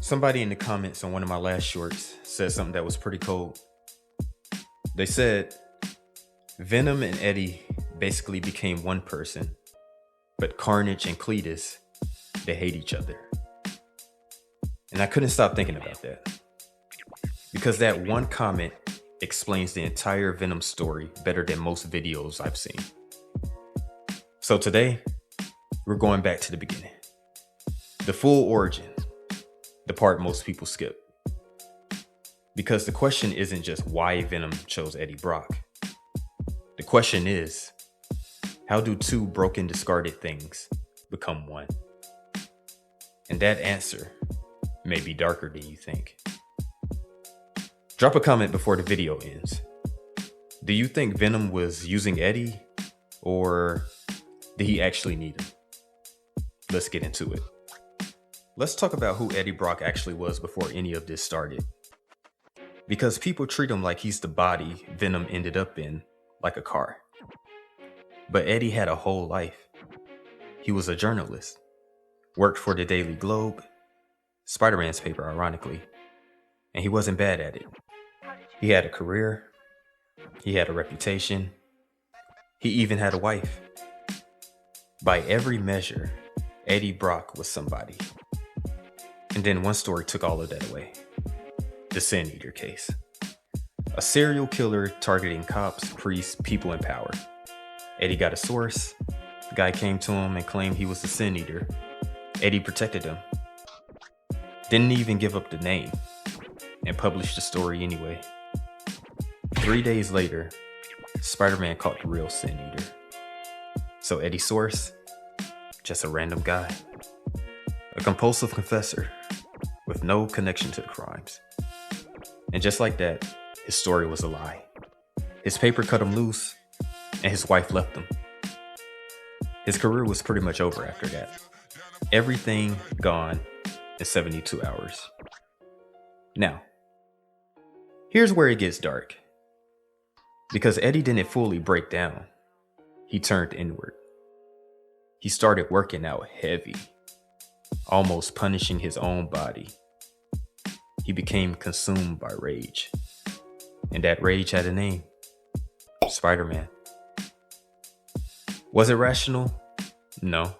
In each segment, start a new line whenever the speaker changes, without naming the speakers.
Somebody in the comments on one of my last shorts said something that was pretty cold. They said Venom and Eddie basically became one person, but Carnage and Cletus, they hate each other. And I couldn't stop thinking about that, because that one comment explains the entire Venom story better than most videos I've seen. So today, we're going back to the beginning. The full origin, the part most people skip. Because the question isn't just why Venom chose Eddie Brock. The question is, how do two broken, discarded things become one? And that answer may be darker than you think. Drop a comment before the video ends. Do you think Venom was using Eddie, or did he actually need him? Let's get into it. Let's talk about who Eddie Brock actually was before any of this started. Because people treat him like he's the body Venom ended up in, like a car. But Eddie had a whole life. He was a journalist, worked for the Daily Globe, SpiderMan's paper ironically, and he wasn't bad at it. He had a career, he had a reputation, he even had a wife. By every measure, Eddie Brock was somebody. And then one story took all of that away. The Sin Eater case. A serial killer targeting cops, priests, people in power. Eddie got a source. The guy came to him and claimed he was the Sin Eater. Eddie protected him. Didn't even give up the name and published the story anyway. 3 days later, Spider-Man caught the real Sin Eater. So Eddie's source? Just a random guy. A compulsive confessor with no connection to the crimes. And just like that, his story was a lie. His paper cut him loose, and his wife left him. His career was pretty much over after that. Everything gone in 72 hours. Now, here's where it gets dark. Because Eddie didn't fully break down. He turned inward. He started working out heavy, almost punishing his own body. He became consumed by rage. And that rage had a name. Spider-Man. Was it rational? No.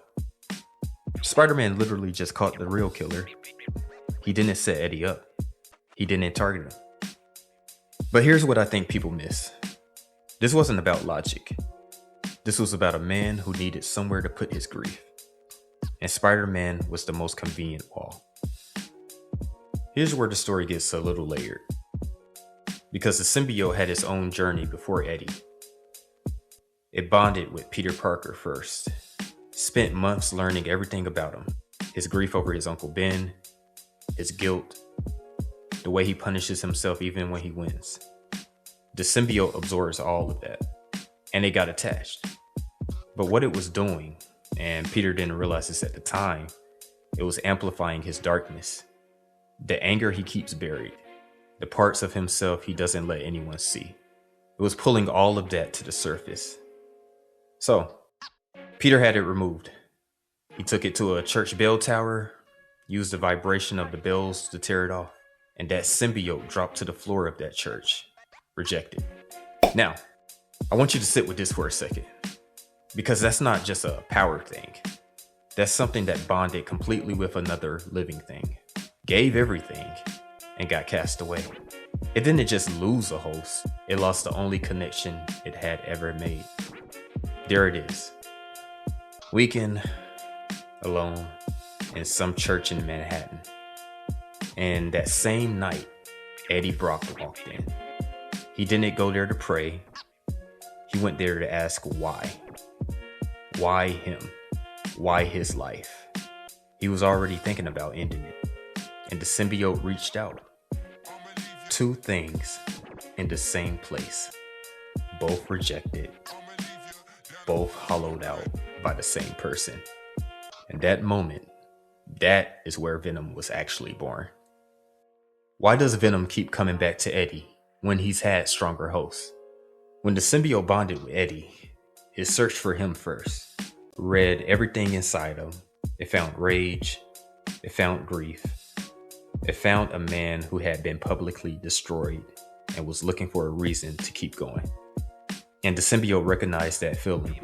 Spider-Man literally just caught the real killer. He didn't set Eddie up. He didn't target him. But here's what I think people miss. This wasn't about logic. This was about a man who needed somewhere to put his grief. And Spider-Man was the most convenient wall. Here's where the story gets a little layered. Because the symbiote had its own journey before Eddie. It bonded with Peter Parker first. Spent months learning everything about him. His grief over his Uncle Ben. His guilt. The way he punishes himself even when he wins. The symbiote absorbs all of that. And they got attached. But what it was doing, and Peter didn't realize this at the time, it was amplifying his darkness. The anger he keeps buried. The parts of himself he doesn't let anyone see. It was pulling all of that to the surface. So, Peter had it removed. He took it to a church bell tower, used the vibration of the bells to tear it off, and that symbiote dropped to the floor of that church, rejected. Now, I want you to sit with this for a second, because that's not just a power thing. That's something that bonded completely with another living thing, gave everything, and got cast away. It didn't just lose a host, it lost the only connection it had ever made. There it is. Weekend, alone, in some church in Manhattan. And that same night, Eddie Brock walked in. He didn't go there to pray. He went there to ask why. Why him? Why his life? He was already thinking about ending it. And the symbiote reached out. Two things in the same place. Both rejected. Both hollowed out by the same person. And that moment, that is where Venom was actually born. Why does Venom keep coming back to Eddie when he's had stronger hosts? When the symbiote bonded with Eddie, it searched for him first, read everything inside him. It found rage, it found grief, It found a man who had been publicly destroyed and was looking for a reason to keep going. And the symbiote recognized that feeling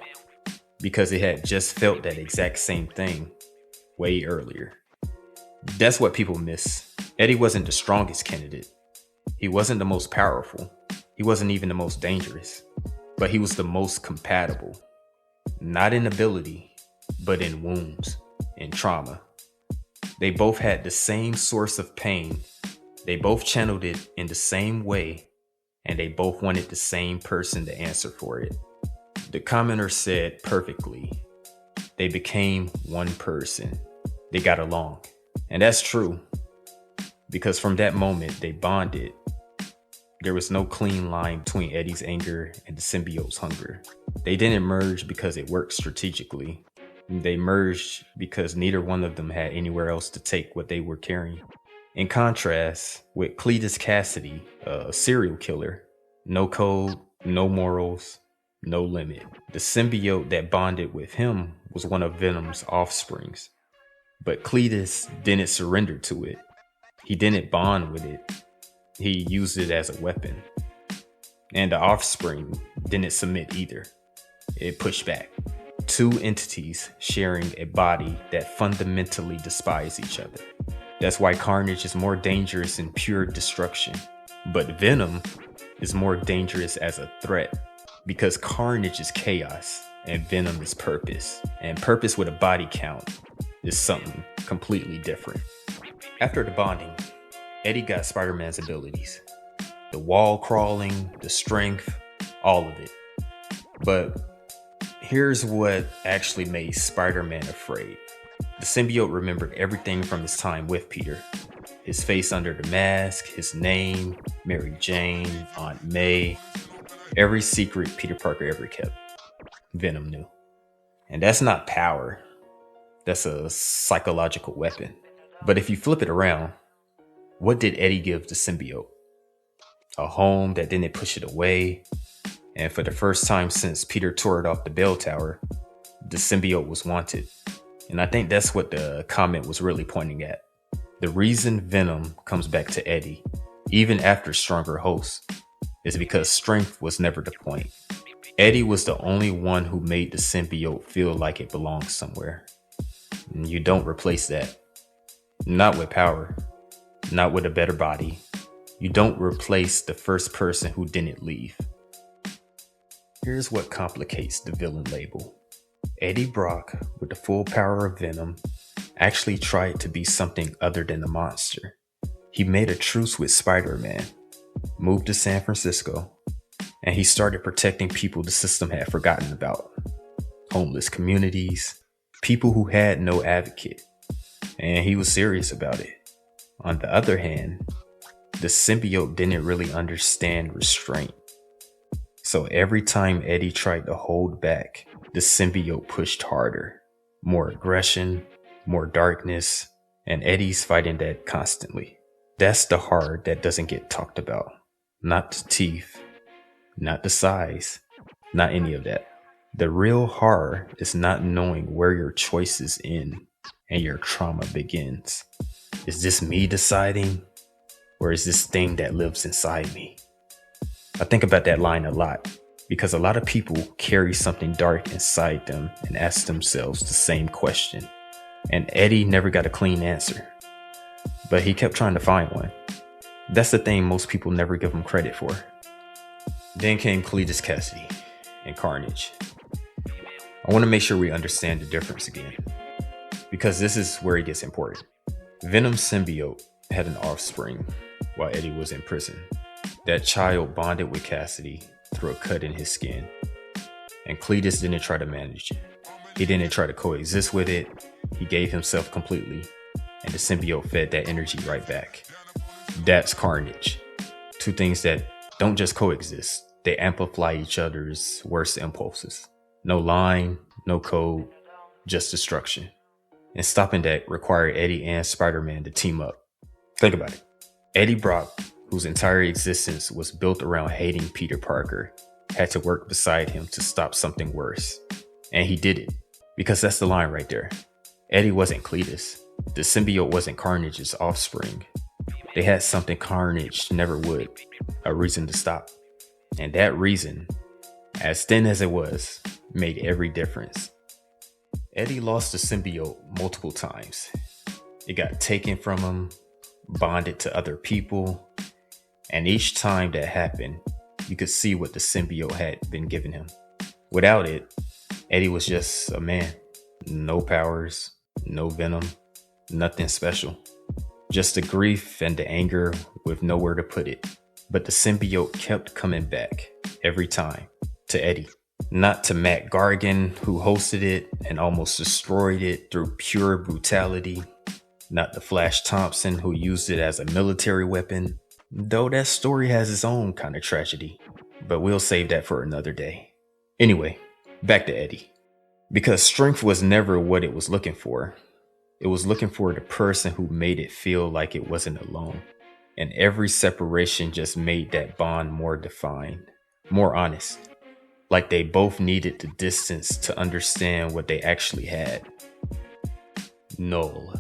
because it had just felt that exact same thing way earlier. That's what people miss. Eddie wasn't the strongest candidate. He wasn't the most powerful. He wasn't even the most dangerous. But he was the most compatible. Not in ability, but in wounds, in trauma. They both had the same source of pain. They both channeled it in the same way. And they both wanted the same person to answer for it. The commenter said perfectly, they became one person. They got along. And that's true, because from that moment they bonded. There was no clean line between Eddie's anger and the symbiote's hunger. They didn't merge because it worked strategically. They merged because neither one of them had anywhere else to take what they were carrying. In contrast, with Cletus Cassidy, a serial killer, no code, no morals, no limit. The symbiote that bonded with him was one of Venom's offsprings. But Cletus didn't surrender to it. He didn't bond with it. He used it as a weapon. And the offspring didn't submit either. It pushed back. Two entities sharing a body that fundamentally despise each other. That's why Carnage is more dangerous in pure destruction. But Venom is more dangerous as a threat because Carnage is chaos and Venom is purpose. And purpose with a body count is something completely different. After the bonding, Eddie got Spider-Man's abilities. The wall crawling, the strength, all of it. But here's what actually made Spider-Man afraid. The symbiote remembered everything from his time with Peter. His face under the mask, his name, Mary Jane, Aunt May, every secret Peter Parker ever kept. Venom knew. And that's not power. That's a psychological weapon. But if you flip it around, what did Eddie give the symbiote? A home that didn't push it away. And for the first time since Peter tore it off the bell tower, the symbiote was wanted. And I think that's what the comment was really pointing at. The reason Venom comes back to Eddie, even after stronger hosts, is because strength was never the point. Eddie was the only one who made the symbiote feel like it belonged somewhere. And you don't replace that. Not with power. Not with a better body. You don't replace the first person who didn't leave. Here's what complicates the villain label. Eddie Brock, with the full power of Venom, actually tried to be something other than a monster. He made a truce with Spider-Man, moved to San Francisco, and he started protecting people the system had forgotten about. Homeless communities, people who had no advocate, and he was serious about it. On the other hand, the symbiote didn't really understand restraint. So every time Eddie tried to hold back, the symbiote pushed harder. More aggression, more darkness, and Eddie's fighting that constantly. That's the horror that doesn't get talked about. Not the teeth, not the size, not any of that. The real horror is not knowing where your choices end and your trauma begins. Is this me deciding, or is this thing that lives inside me? I think about that line a lot because a lot of people carry something dark inside them and ask themselves the same question. And Eddie never got a clean answer, but he kept trying to find one. That's the thing most people never give him credit for. Then came Cletus Cassidy and Carnage. I want to make sure we understand the difference again, because this is where it gets important. Venom's symbiote had an offspring while Eddie was in prison. That child bonded with Cassidy through a cut in his skin. And Cletus didn't try to manage it. He didn't try to coexist with it. He gave himself completely. And the symbiote fed that energy right back. That's Carnage. Two things that don't just coexist. They amplify each other's worst impulses. No line, no code, just destruction. And stopping that required Eddie and Spider-Man to team up. Think about it. Eddie Brock, whose entire existence was built around hating Peter Parker, had to work beside him to stop something worse. And he did it. Because that's the line right there. Eddie wasn't Cletus. The symbiote wasn't Carnage's offspring. They had something Carnage never would, a reason to stop. And that reason, as thin as it was, made every difference. Eddie lost the symbiote multiple times. It got taken from him, bonded to other people, and each time that happened, you could see what the symbiote had been giving him. Without it, Eddie was just a man. No powers, no venom, nothing special. Just the grief and the anger with nowhere to put it. But the symbiote kept coming back every time to Eddie. Not to Matt Gargan, who hosted it and almost destroyed it through pure brutality. Not to Flash Thompson, who used it as a military weapon. Though that story has its own kind of tragedy. But we'll save that for another day. Anyway, back to Eddie. Because strength was never what it was looking for. It was looking for the person who made it feel like it wasn't alone. And every separation just made that bond more defined, more honest. Like they both needed the distance to understand what they actually had. Knull,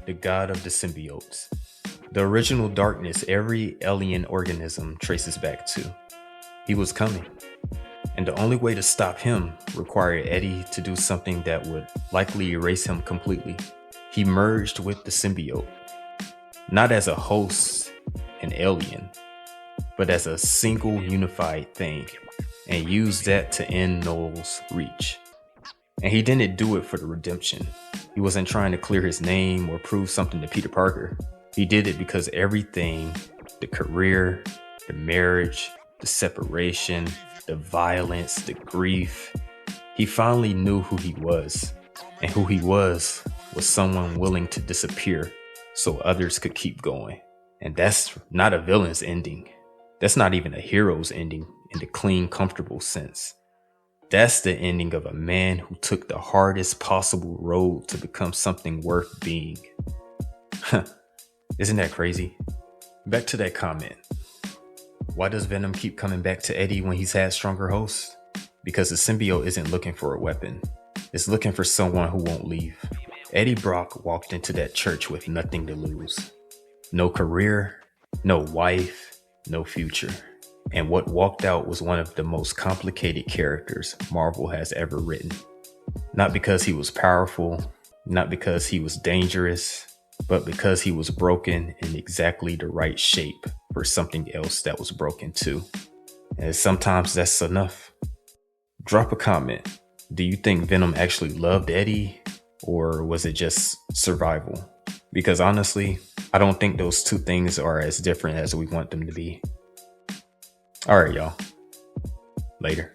the god of the symbiotes. The original darkness every alien organism traces back to. He was coming. And the only way to stop him required Eddie to do something that would likely erase him completely. He merged with the symbiote, not as a host, an alien, but as a single unified thing, and used that to end Knull's reach. And he didn't do it for the redemption. He wasn't trying to clear his name or prove something to Peter Parker. He did it because everything, the career, the marriage, the separation, the violence, the grief, he finally knew who he was. And who he was someone willing to disappear so others could keep going. And that's not a villain's ending. That's not even a hero's ending in the clean, comfortable sense. That's the ending of a man who took the hardest possible road to become something worth being. Isn't that crazy? Back to that comment. Why does Venom keep coming back to Eddie when he's had stronger hosts? Because the symbiote isn't looking for a weapon. It's looking for someone who won't leave. Eddie Brock walked into that church with nothing to lose. No career, no wife, no future. And what walked out was one of the most complicated characters Marvel has ever written. Not because he was powerful, not because he was dangerous, but because he was broken in exactly the right shape for something else that was broken too. And sometimes that's enough. Drop a comment. Do you think Venom actually loved Eddie, or was it just survival? Because honestly, I don't think those two things are as different as we want them to be. All right, y'all. Later.